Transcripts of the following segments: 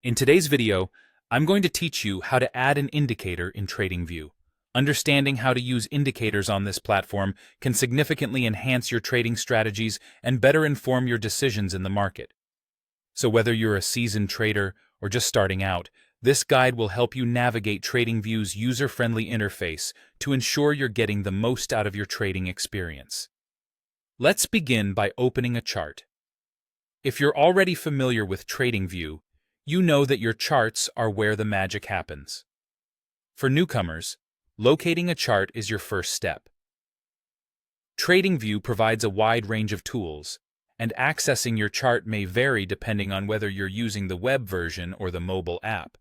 In today's video, I'm going to teach you how to add an indicator in Tradingview. Understanding how to use indicators on this platform can significantly enhance your trading strategies and better inform your decisions in the market. So whether you're a seasoned trader or just starting out, this guide will help you navigate Tradingview's user-friendly interface to ensure you're getting the most out of your trading experience. Let's begin by opening a chart. If you're already familiar with Tradingview, you know that your charts are where the magic happens. For newcomers, locating a chart is your first step. Tradingview provides a wide range of tools, and accessing your chart may vary depending on whether you're using the web version or the mobile app.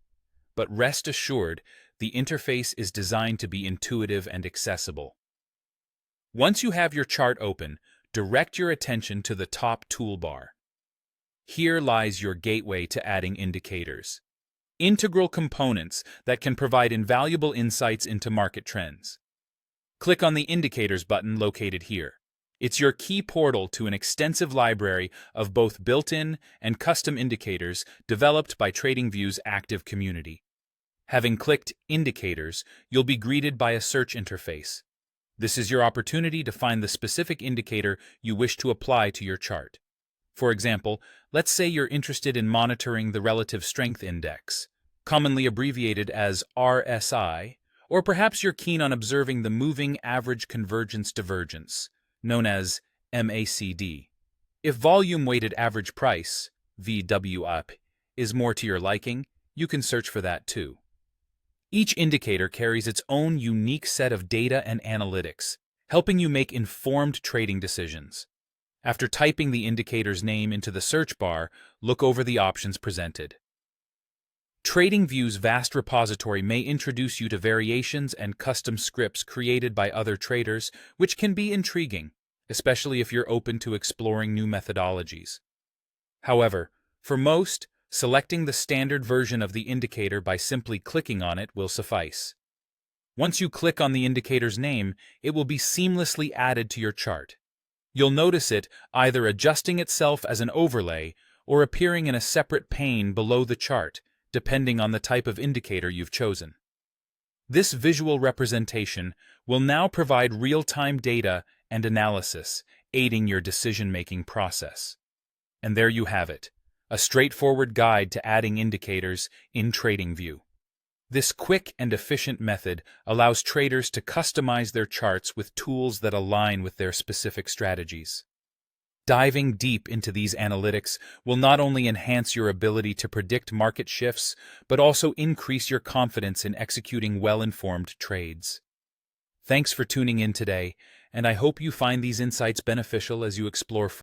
But rest assured, the interface is designed to be intuitive and accessible. Once you have your chart open, direct your attention to the top toolbar. Here lies your gateway to adding indicators, integral components that can provide invaluable insights into market trends. Click on the Indicators button located here. It's your key portal to an extensive library of both built-in and custom indicators developed by Tradingview's active community. Having clicked Indicators, you'll be greeted by a search interface. This is your opportunity to find the specific indicator you wish to apply to your chart. For example, let's say you're interested in monitoring the Relative Strength Index, commonly abbreviated as RSI, or perhaps you're keen on observing the Moving Average Convergence Divergence, known as MACD. If Volume-Weighted Average Price, VWAP, is more to your liking, you can search for that too. Each indicator carries its own unique set of data and analytics, helping you make informed trading decisions. After typing the indicator's name into the search bar, look over the options presented. Tradingview's vast repository may introduce you to variations and custom scripts created by other traders, which can be intriguing, especially if you're open to exploring new methodologies. However, for most, selecting the standard version of the indicator by simply clicking on it will suffice. Once you click on the indicator's name, it will be seamlessly added to your chart. You'll notice it either adjusting itself as an overlay or appearing in a separate pane below the chart, depending on the type of indicator you've chosen. This visual representation will now provide real-time data and analysis, aiding your decision-making process. And there you have it, a straightforward guide to adding indicators in Tradingview. This quick and efficient method allows traders to customize their charts with tools that align with their specific strategies. Diving deep into these analytics will not only enhance your ability to predict market shifts, but also increase your confidence in executing well-informed trades. Thanks for tuning in today, and I hope you find these insights beneficial as you explore